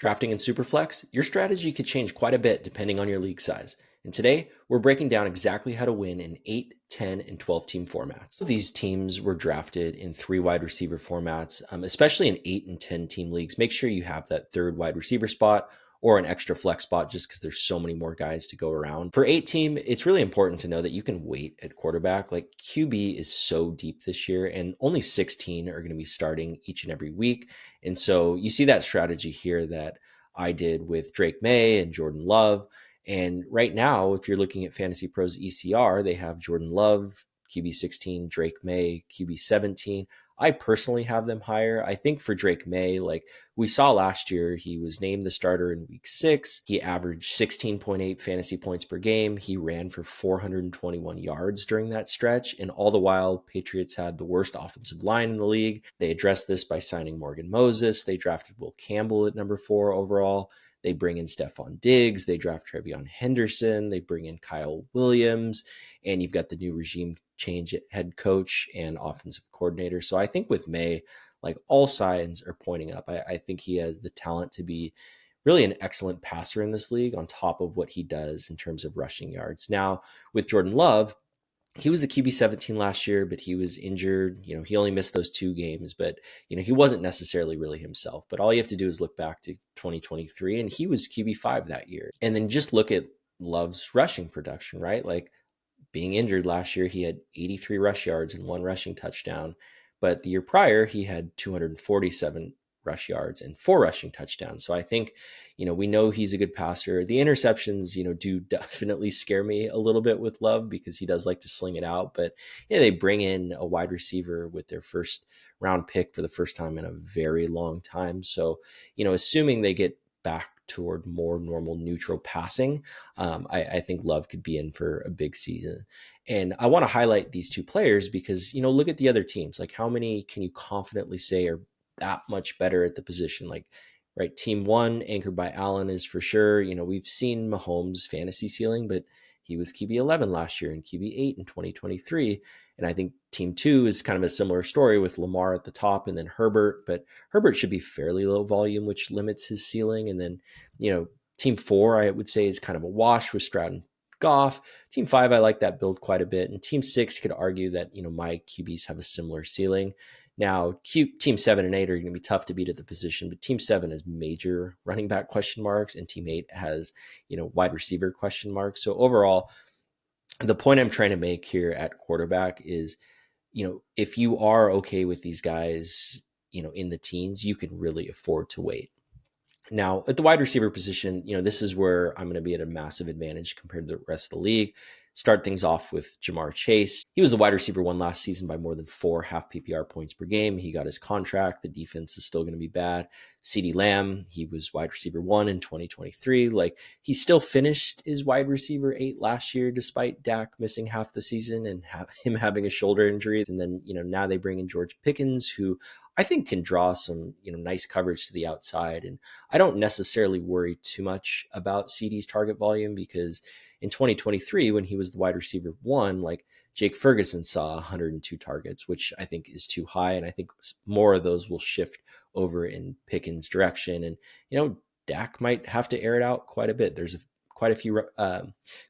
Drafting in Superflex, your strategy could change quite a bit depending on your league size. And today, we're breaking down exactly how to win in 8, 10, and 12 team formats. These teams were drafted in 3 wide receiver formats, especially in 8 and 10 team leagues. Make sure you have that third wide receiver spot or an extra flex spot just because there's so many more guys to go around. For 8 team, it's really important to know that you can wait at quarterback. Like QB is so deep this year and only 16 are going to be starting each and every week. And so you see that strategy here that I did with Drake May and Jordan Love. And right now, if you're looking at Fantasy Pros ECR, they have Jordan Love, QB 16, Drake May, QB 17. I personally have them higher. I think for Drake May, like we saw last year, he was named the starter in week 6. He averaged 16.8 fantasy points per game. He ran for 421 yards during that stretch. And all the while, Patriots had the worst offensive line in the league. They addressed this by signing Morgan Moses. They drafted Will Campbell at number 4 overall. They bring in Stephon Diggs. They draft Trevion Henderson. They bring in Kyle Williams. And you've got the new regime change at head coach and offensive coordinator. So I think with May, like all signs are pointing up. I think he has the talent to be really an excellent passer in this league on top of what he does in terms of rushing yards. Now, with Jordan Love, he was the QB 17 last year, but he was injured. He only missed those 2 games, but he wasn't necessarily really himself. But all you have to do is look back to 2023 and he was QB 5 that year. And then just look at Love's rushing production, right? Like being injured last year, he had 83 rush yards and 1 rushing touchdown. But the year prior, he had 247 rush yards and 4 rushing touchdowns. So I think, we know he's a good passer. The interceptions, do definitely scare me a little bit with Love because he does like to sling it out. But they bring in a wide receiver with their first round pick for the first time in a very long time. So, assuming they get back toward more normal neutral passing, I think Love could be in for a big season. And I want to highlight these 2 players because, look at the other teams. Like how many can you confidently say are that much better at the position? Like, right, team 1 anchored by Allen is for sure. We've seen Mahomes' fantasy ceiling, but he was QB 11 last year and QB 8 in 2023. And I think team 2 is kind of a similar story with Lamar at the top and then Herbert, but Herbert should be fairly low volume, which limits his ceiling. And then, team 4, I would say is kind of a wash with Stroud and Goff. Team 5, I like that build quite a bit. And team 6 could argue that, my QBs have a similar ceiling. Now, team 7 and 8 are going to be tough to beat at the position, but team 7 has major running back question marks and team 8 has, wide receiver question marks. So overall, the point I'm trying to make here at quarterback is, if you are okay with these guys, in the teens, you can really afford to wait. Now, at the wide receiver position, this is where I'm going to be at a massive advantage compared to the rest of the league. Start things off with Jamar Chase. He was the wide receiver 1 last season by more than 4 half PPR points per game. He got his contract. The defense is still going to be bad. CeeDee Lamb, he was wide receiver 1 in 2023. Like he still finished as wide receiver 8 last year, despite Dak missing half the season and him having a shoulder injury. And then, now they bring in George Pickens, who I think can draw some, nice coverage to the outside. And I don't necessarily worry too much about CeeDee's target volume because in 2023, when he was the wide receiver 1, like Jake Ferguson saw 102 targets, which I think is too high. And I think more of those will shift over in Pickens' direction. And, Dak might have to air it out quite a bit. There's quite a few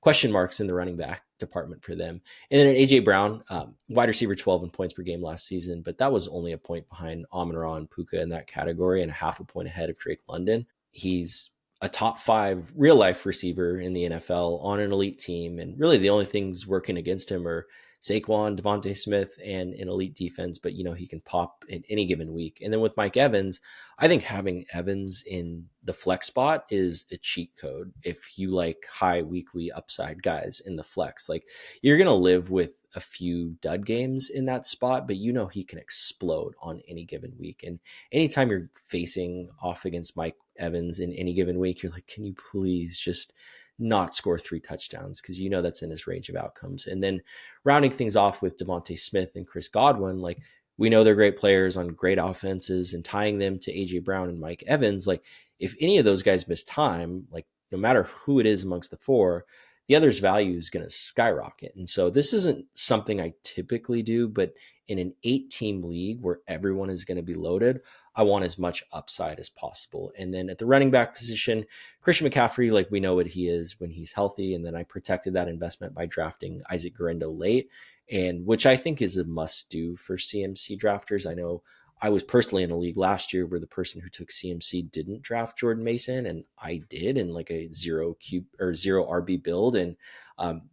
question marks in the running back department for them. And then AJ Brown, wide receiver 12 in points per game last season, but that was only a point behind Amon-Ra and Puka in that category and a half a point ahead of Drake London. He's a top 5 real life receiver in the NFL on an elite team. And really the only things working against him are Saquon, Devontae Smith, and an elite defense, but he can pop in any given week. And then with Mike Evans, I think having Evans in the flex spot is a cheat code. If you like high weekly upside guys in the flex, like you're going to live with a few dud games in that spot, but he can explode on any given week. And anytime you're facing off against Mike Evans in any given week, you're like, can you please just not score 3 touchdowns? Because that's in his range of outcomes. And then rounding things off with Devontae Smith and Chris Godwin, like we know they're great players on great offenses, and tying them to AJ Brown and Mike Evans, like if any of those guys miss time, like no matter who it is amongst the 4, the other's value is going to skyrocket. And so this isn't something I typically do, but in an 8-team league where everyone is going to be loaded, I want as much upside as possible. And then at the running back position, Christian McCaffrey, like we know what he is when he's healthy. And then I protected that investment by drafting Isaac Guerrero late, and which I think is a must do for CMC drafters. I know I was personally in a league last year where the person who took CMC didn't draft Jordan Mason, and I did in like a zero RB build, and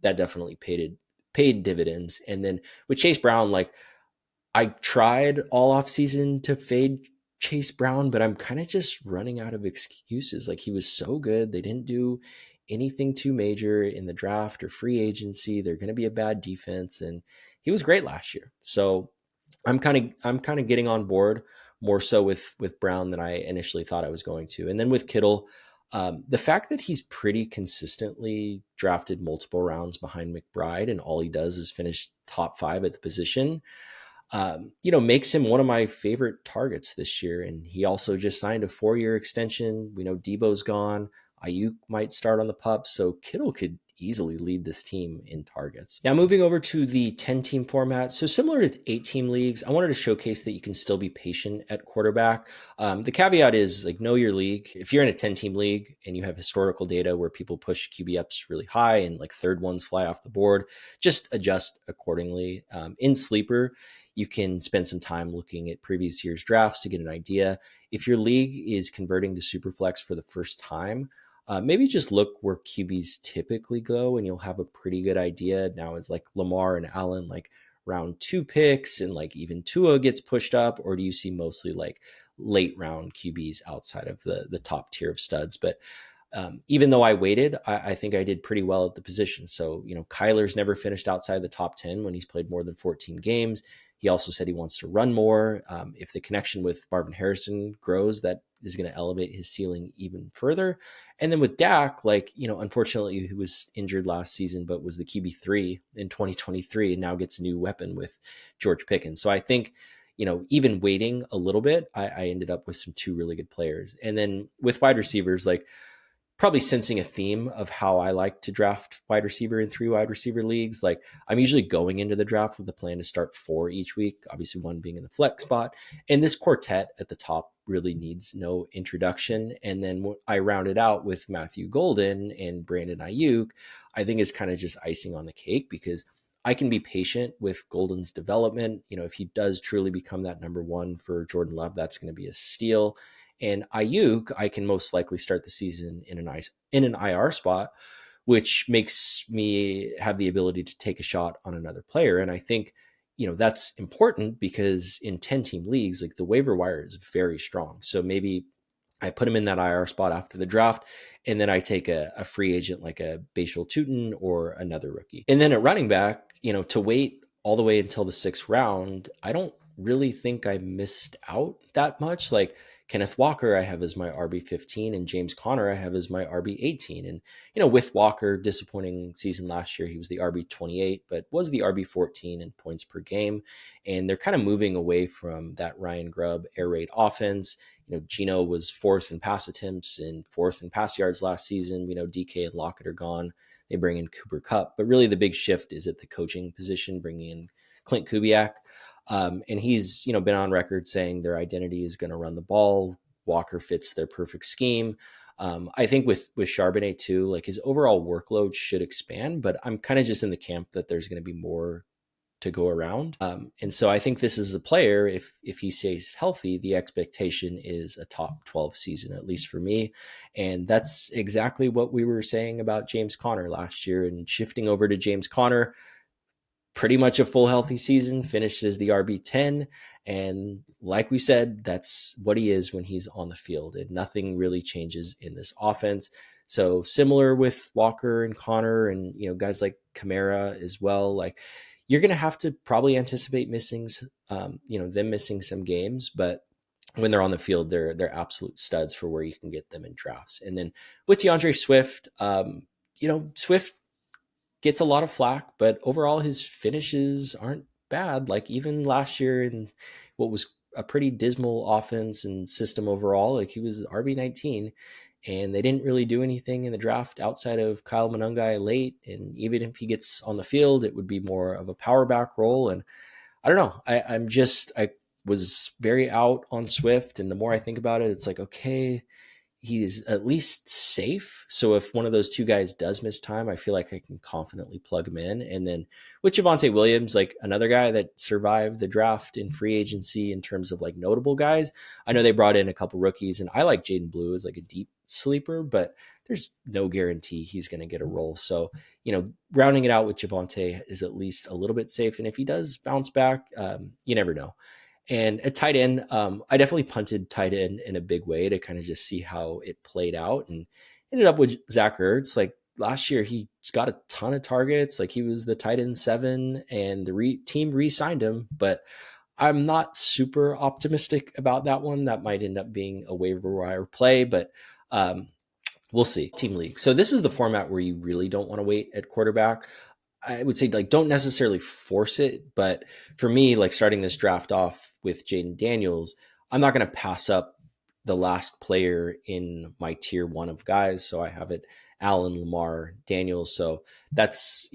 that definitely paid dividends. And then with Chase Brown, like I tried all off season to fade Chase Brown, but I'm kind of just running out of excuses. Like he was so good, they didn't do anything too major in the draft or free agency. They're going to be a bad defense, and he was great last year. So I'm kind of getting on board more so with Brown than I initially thought I was going to. And then with Kittle, the fact that he's pretty consistently drafted multiple rounds behind McBride and all he does is finish top 5 at the position, makes him one of my favorite targets this year. And he also just signed a 4-year extension. We know Debo's gone. Ayuk might start on the pup, so Kittle could easily lead this team in targets. Now, moving over to the 10-team format. So similar to 8-team leagues, I wanted to showcase that you can still be patient at quarterback. The caveat is like know your league. If you're in a 10-team league and you have historical data where people push QB ups really high and like third ones fly off the board, just adjust accordingly. In Sleeper, you can spend some time looking at previous year's drafts to get an idea. If your league is converting to Superflex for the first time, maybe just look where QBs typically go and you'll have a pretty good idea. Now it's like Lamar and Allen, like round 2 picks, and like even Tua gets pushed up, or do you see mostly like late round QBs outside of the top tier of studs? But even though I waited, I think I did pretty well at the position. So, Kyler's never finished outside the top 10 when he's played more than 14 games. He also said he wants to run more. If the connection with Marvin Harrison grows, that is going to elevate his ceiling even further. And then with Dak, unfortunately, he was injured last season, but was the QB3 in 2023 and now gets a new weapon with George Pickens. So I think, even waiting a little bit, I ended up with 2 really good players. And then with wide receivers, probably sensing a theme of how I like to draft wide receiver in 3 wide receiver leagues. Like I'm usually going into the draft with the plan to start 4 each week, obviously 1 being in the flex spot. And this quartet at the top really needs no introduction. And then I rounded out with Matthew Golden and Brandon Ayuk. I think it's kind of just icing on the cake because I can be patient with Golden's development. If he does truly become that number 1 for Jordan Love, that's going to be a steal. And Ayuk, I can most likely start the season in an IR spot, which makes me have the ability to take a shot on another player. And I think, that's important because in 10-team leagues, like the waiver wire is very strong. So maybe I put him in that IR spot after the draft, and then I take a free agent like a Bashal Tutin or another rookie. And then at running back, to wait all the way until the 6th round, I don't really think I missed out that much. Like Kenneth Walker, I have as my RB15, and James Conner, I have as my RB18. And, with Walker, disappointing season last year, he was the RB28, but was the RB14 in points per game. And they're kind of moving away from that Ryan Grubb air raid offense. Geno was 4th in pass attempts and 4th in pass yards last season. DK and Lockett are gone. They bring in Cooper Kupp. But really the big shift is at the coaching position, bringing in Clint Kubiak. And he's, been on record saying their identity is going to run the ball. Walker fits their perfect scheme. I think with Charbonnet too, like his overall workload should expand, but I'm kind of just in the camp that there's going to be more to go around. And so I think this is a player, if he stays healthy, the expectation is a top 12 season, at least for me. And that's exactly what we were saying about James Conner last year. And shifting over to James Conner, pretty much a full healthy season, finished as the RB10. And like we said, that's what he is when he's on the field, and nothing really changes in this offense. So similar with Walker and Conner and, guys like Kamara as well, like you're going to have to probably anticipate missing, them missing some games, but when they're on the field, they're absolute studs for where you can get them in drafts. And then with DeAndre Swift, Swift gets a lot of flack, but overall his finishes aren't bad. Like even last year in what was a pretty dismal offense and system overall, like he was RB19 and they didn't really do anything in the draft outside of Kyle Monangai late. And even if he gets on the field, it would be more of a power back role. And I don't know. I was very out on Swift. And the more I think about it, it's like, okay, he is at least safe. So if one of those two guys does miss time, I feel like I can confidently plug him in. And then with Javonte Williams, like another guy that survived the draft in free agency in terms of like notable guys. I know they brought in a couple rookies, and I like Jaden Blue as like a deep sleeper, but there's no guarantee he's going to get a role. So, rounding it out with Javonte is at least a little bit safe. And if he does bounce back, you never know. And at tight end, I definitely punted tight end in a big way to kind of just see how it played out, and ended up with Zach Ertz. Like last year, he's got a ton of targets. Like he was the tight end 7, and the team re-signed him. But I'm not super optimistic about that one. That might end up being a waiver wire play, but we'll see. Team league. So this is the format where you really don't want to wait at quarterback. I would say like don't necessarily force it, but for me, like starting this draft off with Jaden Daniels, I'm not going to pass up the last player in my tier 1 of guys. So I have it Allen, Lamar, Daniels. So that's,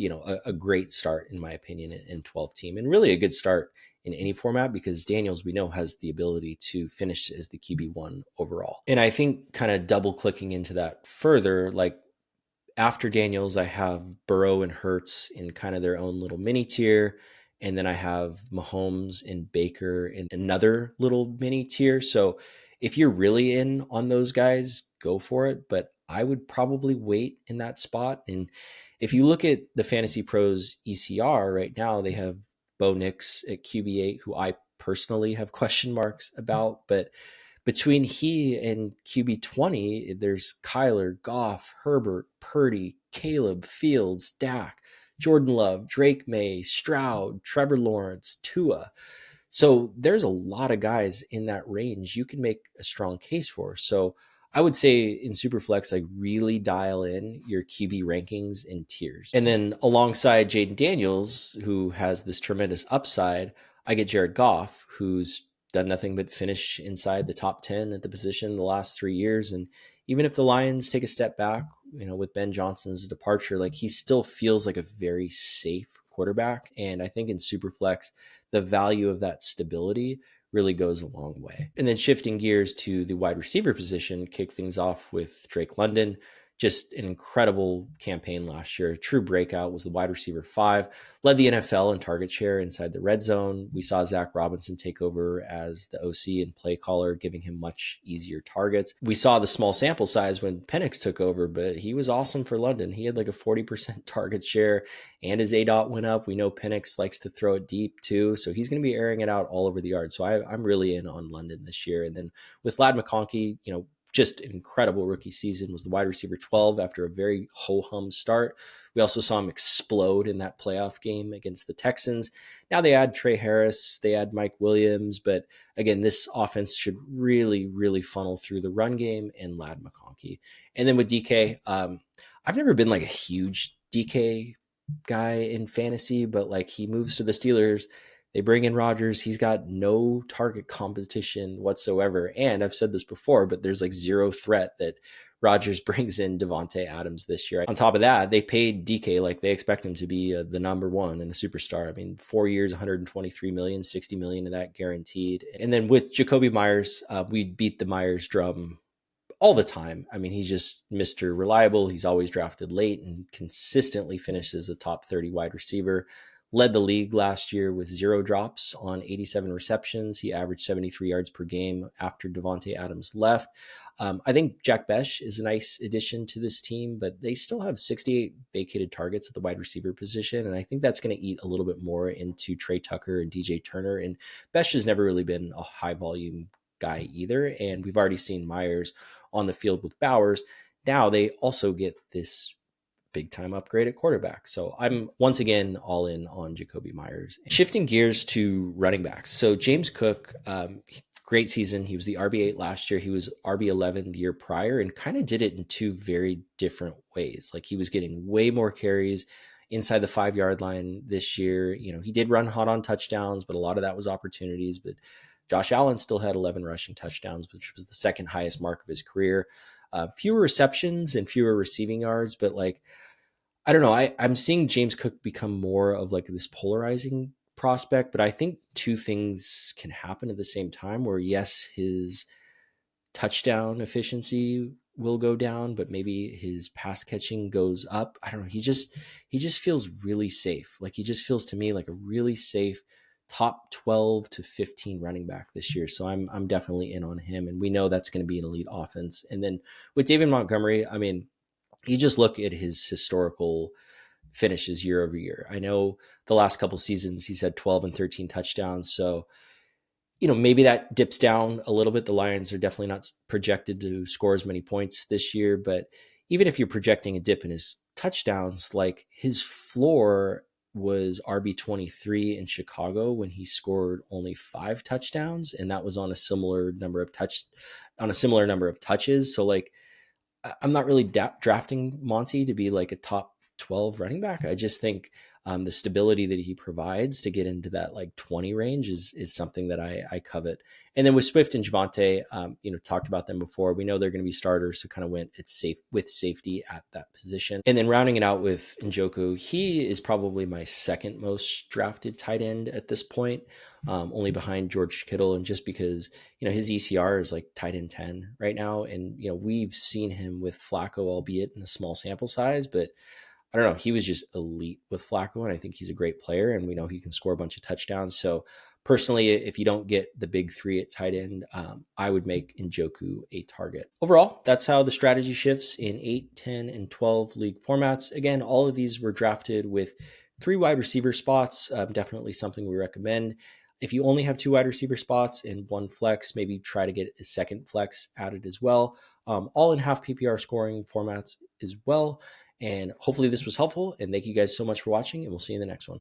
a great start in my opinion in 12 team, and really a good start in any format, because Daniels, we know, has the ability to finish as the QB1 overall. And I think kind of double clicking into that further, like after Daniels, I have Burrow and Hurts in kind of their own little mini tier. And then I have Mahomes and Baker in another little mini tier. So if you're really in on those guys, go for it. But I would probably wait in that spot. And if you look at the Fantasy Pros ECR right now, they have Bo Nix at QB8, who I personally have question marks about. But between he and QB20, there's Kyler, Goff, Herbert, Purdy, Caleb, Fields, Dak, Jordan Love, Drake May, Stroud, Trevor Lawrence, Tua. So there's a lot of guys in that range you can make a strong case for. So I would say in Superflex, like really dial in your QB rankings and tiers. And then alongside Jaden Daniels, who has this tremendous upside, I get Jared Goff, who's done nothing but finish inside the top 10 at the position the last 3 years. And even if the Lions take a step back, with Ben Johnson's departure, like he still feels like a very safe quarterback. And I think in Superflex, the value of that stability really goes a long way. And then shifting gears to the wide receiver position, kick things off with Drake London. Just an incredible campaign last year. A true breakout, was the wide receiver 5, led the NFL in target share inside the red zone. We saw Zach Robinson take over as the OC and play caller, giving him much easier targets. We saw the small sample size when Penix took over, but he was awesome for London. He had like a 40% target share, and his ADOT went up. We know Penix likes to throw it deep too, so he's going to be airing it out all over the yard. So I'm really in on London this year. And then with Ladd McConkey, just an incredible rookie season, was the wide receiver 12 after a very ho-hum start. We also saw him explode in that playoff game against the Texans. Now they add Trey Harris, they add Mike Williams, but again, this offense should really, really funnel through the run game and Ladd McConkey. And then with DK, I've never been like a huge DK guy in fantasy, but like he moves to the Steelers. They bring in Rodgers. He's got no target competition whatsoever. And I've said this before, but there's like zero threat that Rodgers brings in Devontae Adams this year. On top of that, they paid DK like they expect him to be the number one and a superstar. I mean, 4 years, 123 million, 60 million of that guaranteed. And then with Jacoby Myers, we beat the Myers drum all the time. I mean, he's just Mr. Reliable. He's always drafted late and consistently finishes a top 30 wide receiver. Led the league last year with 0 drops on 87 receptions. He averaged 73 yards per game after Devontae Adams left. I think Jack Besh is a nice addition to this team, but they still have 68 vacated targets at the wide receiver position. And I think that's going to eat a little bit more into Trey Tucker and DJ Turner. And Besh has never really been a high volume guy either. And we've already seen Myers on the field with Bowers. Now they also get this big time upgrade at quarterback. So I'm once again all in on Jacoby Myers. Shifting gears to running backs. So James Cook, great season. He was the RB8 last year. He was RB11 the year prior and kind of did it in 2 very different ways. Like he was getting way more carries inside the 5-yard line this year. He did run hot on touchdowns, but a lot of that was opportunities. But Josh Allen still had 11 rushing touchdowns, which was the second highest mark of his career. Fewer receptions and fewer receiving yards, but like, I don't know. I'm seeing James Cook become more of like this polarizing prospect, but I think two things can happen at the same time where, yes, his touchdown efficiency will go down, but maybe his pass catching goes up. I don't know. He just feels really safe. Like he just feels to me like a really safe top 12 to 15 running back this year. So I'm definitely in on him. And we know that's going to be an elite offense. And then with David Montgomery, I mean, you just look at his historical finishes year over year. I know the last couple seasons he's had 12 and 13 touchdowns. So, maybe that dips down a little bit. The Lions are definitely not projected to score as many points this year, but even if you're projecting a dip in his touchdowns, like his floor was RB23 in Chicago when he scored only 5 touchdowns, and that was on a similar number of touches. So like, I'm not really drafting Monty to be like a top 12 running back. I just think the stability that he provides to get into that like 20 range is something that I covet. And then with Swift and Javonte, talked about them before. We know they're going to be starters, so kind of went with safety at that position. And then rounding it out with Njoku, he is probably my second most drafted tight end at this point, only behind George Kittle. And just because, his ECR is like tight end 10 right now. And, we've seen him with Flacco, albeit in a small sample size, but I don't know. He was just elite with Flacco, and I think he's a great player, and we know he can score a bunch of touchdowns. So personally, if you don't get the big three at tight end, I would make Njoku a target. Overall, that's how the strategy shifts in 8, 10, and 12 league formats. Again, all of these were drafted with 3 wide receiver spots. Definitely something we recommend. If you only have 2 wide receiver spots and 1 flex, maybe try to get a second flex added as well. All in half PPR scoring formats as well. And hopefully this was helpful. And thank you guys so much for watching, and we'll see you in the next one.